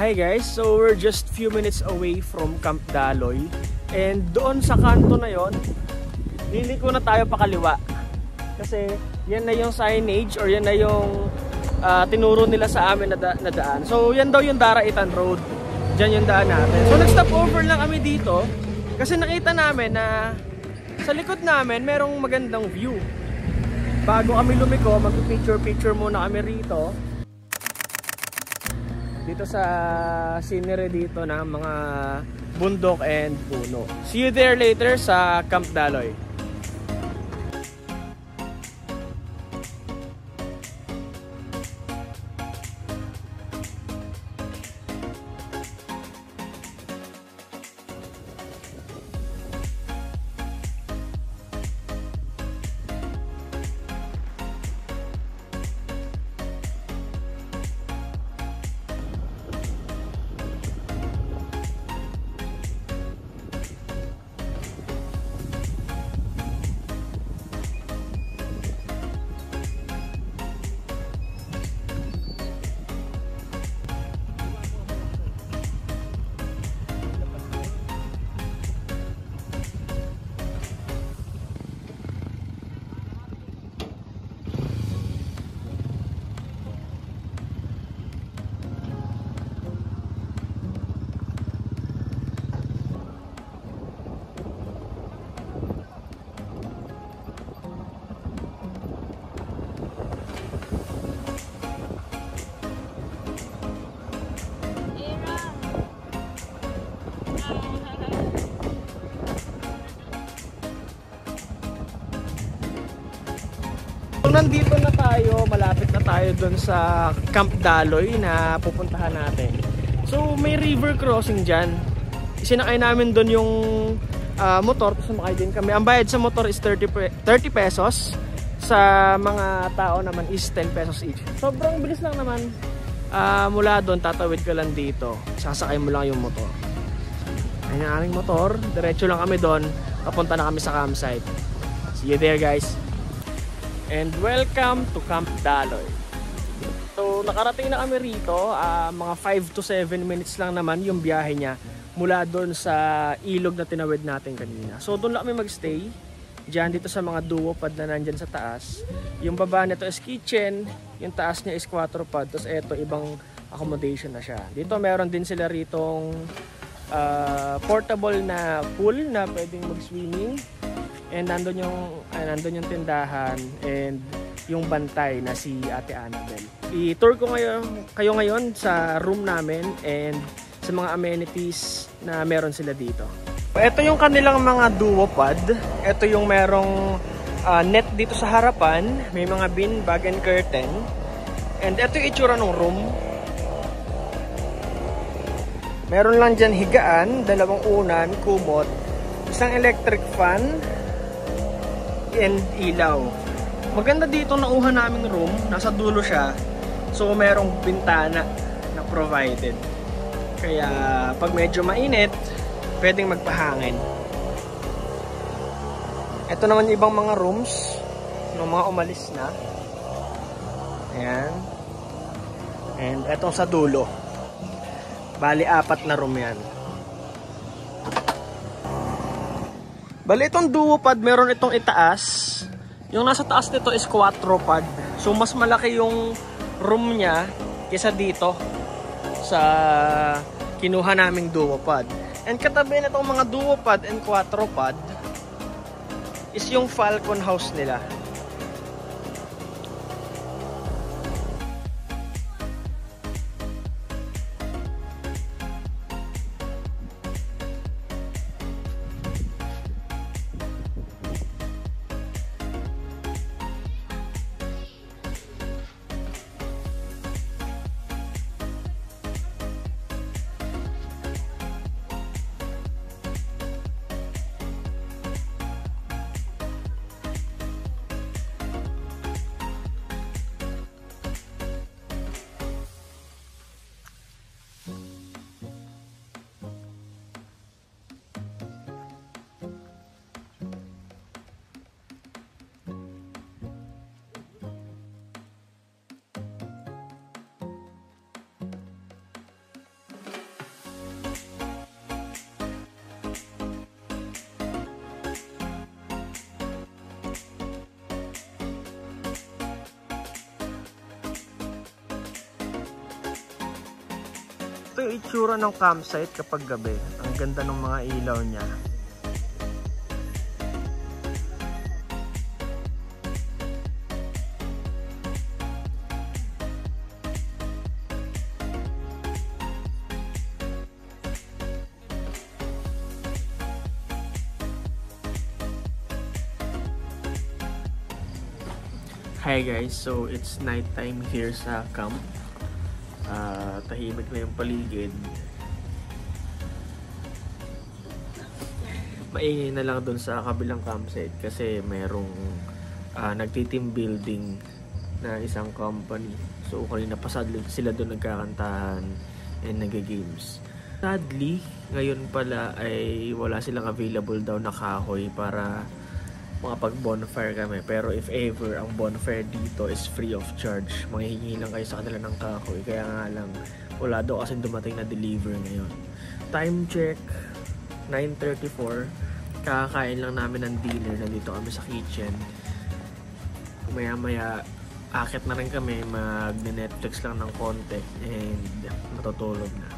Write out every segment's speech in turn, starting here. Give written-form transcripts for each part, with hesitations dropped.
Hi guys, so we're just few minutes away from Camp Daloy. And doon sa kanto na yon, liliko na tayo pakaliwa. Kasi yan na yung signage or yan na yung tinuro nila sa amin na daan. So yan daw yung Daraitan Road. Diyan yung daan natin. So nag-stop over lang kami dito kasi nakita namin na sa likod namin merong magandang view. Bago kami lumiko, mag-picture muna kami rito. Dito sa scenery dito ng mga bundok and puno. See you there later sa Camp Daloy. So nandito na tayo, malapit na tayo dun sa Camp Daloy na pupuntahan natin. So may river crossing dyan. Isinakay namin dun yung motor, tapos sumakay din kami. Ang bayad sa motor is 30 pesos. Sa mga tao naman is 10 pesos each. Sobrang bilis lang naman. Mula dun, tatawid ka lang dito. Sasakay mo lang yung motor. Ayun ang aming motor. Diretso lang kami dun. Papunta na kami sa campsite. See you there guys. And welcome to Camp Daloy. So nakarating na kami rito, mga 5 to 7 minutes lang naman yung biyahe niya mula doon sa ilog na tinawid natin kanina. So doon lang kami magstay, dyan dito sa mga duopad na nandyan sa taas. Yung baba nito is kitchen, yung taas niya is 4 pad, tapos eto ibang accommodation na siya. Dito meron din sila ritong portable na pool na pwedeng mag-swimming. And nandun yung tindahan and yung bantay na si Ate Annabel. I-tour ko kayo ngayon sa room namin and sa mga amenities na meron sila dito. Ito yung kanilang mga duopad. Ito yung merong net dito sa harapan. May mga bin, bag and curtain. And ito yung itsura ng room. Meron lang dyan higaan, 2 unan, kumot, isang electric fan, and ilaw. Maganda dito nauha naming room, nasa dulo siya. So merong bintana na provided. Kaya pag medyo mainit, pwedeng magpahangin. Ito naman yung ibang mga rooms ng mga umalis na. Ayan. And etong sa dulo. Bali 4 na room yan. Bali itong duopad, meron itong itaas. Yung nasa taas nito is 4 pad. So mas malaki yung room niya kaysa dito sa kinuha naming duopad. And katabi nitong mga duopad and 4 pad is yung Falcon House nila. Ito yung itsura ng campsite kapag gabi. Ang ganda ng mga ilaw niya. Hi guys, so it's night time here sa camp. Tahimik na yung paligid. Maingay na lang dun sa kabilang campsite kasi merong nagti-team building na isang company. So kanina pa sila dun nagkakantahan and nag-games. Sadly, ngayon pala ay wala silang available daw na kahoy para makapag-bonfire kami. Pero if ever, ang bonfire dito is free of charge. Manghihingi lang kayo sa kanila ng kahoy. Kaya nga lang, wala daw kasi dumating na deliver ngayon. Time check, 9:34. Kakakain lang namin ng dinner. Nandito kami sa kitchen. Maya-maya, akit na rin kami. Mag-Netflix lang ng konti and matutulog na.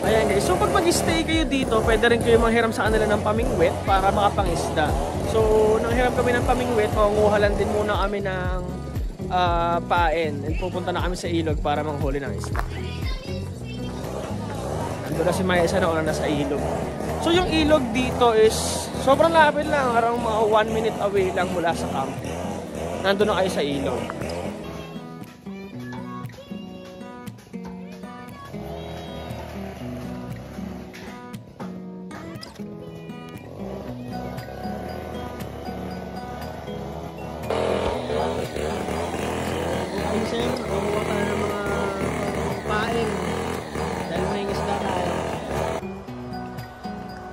Ayan guys, so pag mag-stay kayo dito, pwede rin kayo manghiram sa kanila ng pamingwit para makapangisda. So, nanghiram kami ng pamingwit, makunguha lang din muna kami ng pain. And pupunta na kami sa ilog para manghuli ng isda. Nandun na si Maya, isa na una na sa ilog. So, yung ilog dito is sobrang lapit lang, parang mga 1 minute away lang mula sa camp. Nandun na kayo sa ilog. Kukuha ka na ng mga paing dahil may isda tayo.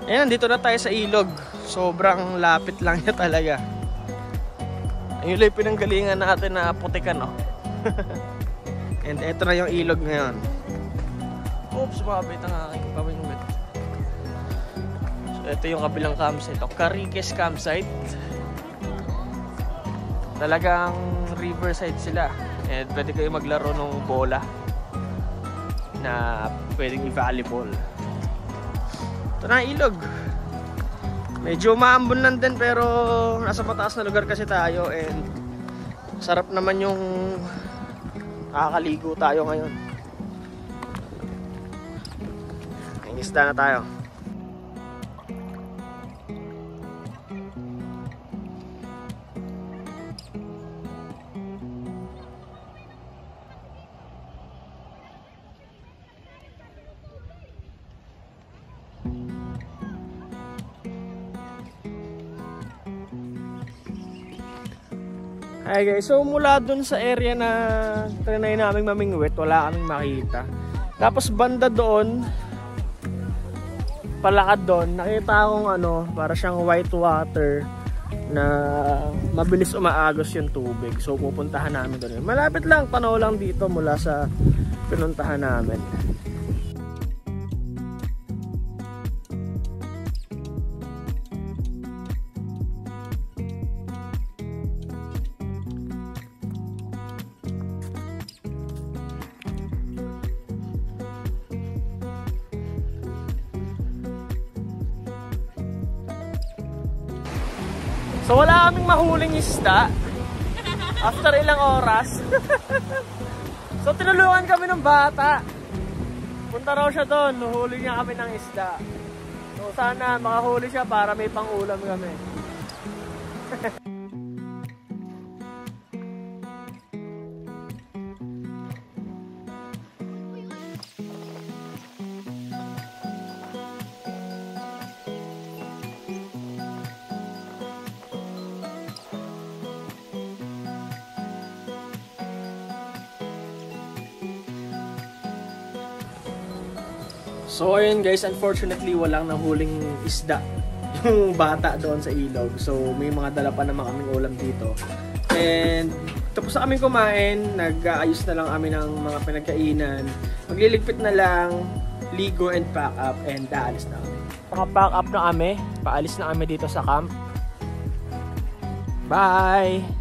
Ayan, dito na tayo sa ilog. Sobrang lapit lang niya talaga. Ayun lang yung pinanggalingan natin na putikan, no? And eto na yung ilog ngayon. Oops, sumabit ang aking pamingwit. So eto yung kabilang campsite, Cariques campsite. Talagang riverside sila. And pwede kayo maglaro ng bola na pwedeng i-volleyball. Ito na ilog. Medyo maambon lang din pero nasa mataas na lugar kasi tayo and sarap naman yung nakakaligo tayo ngayon. May isda na tayo. Hi guys, so mula dun sa area na trinay naming mamingwit, wala kaming makita. Tapos banda doon, palakad doon, nakita akong para siyang white water na mabilis umaagos yung tubig. So pupuntahan namin doon. Malapit lang, tanaw lang dito mula sa pinuntahan namin. So wala kaming mahuling isda after ilang oras. So tinulungan kami ng bata. Punta raw siya doon, nuhuli niya kami ng isda. So sana makahuli siya para may pang-ulam kami. So ayun guys, unfortunately walang nahuling isda yung bata doon sa ilog. So may mga dala pa naman kaming ulam dito. And tapos na kaming kumain, nag-aayos na lang kami ng mga pinagkainan. Magliligpit na lang, ligo and pack up, and aalis na kami. Naka-pack up na kami, paalis na kami dito sa camp. Bye!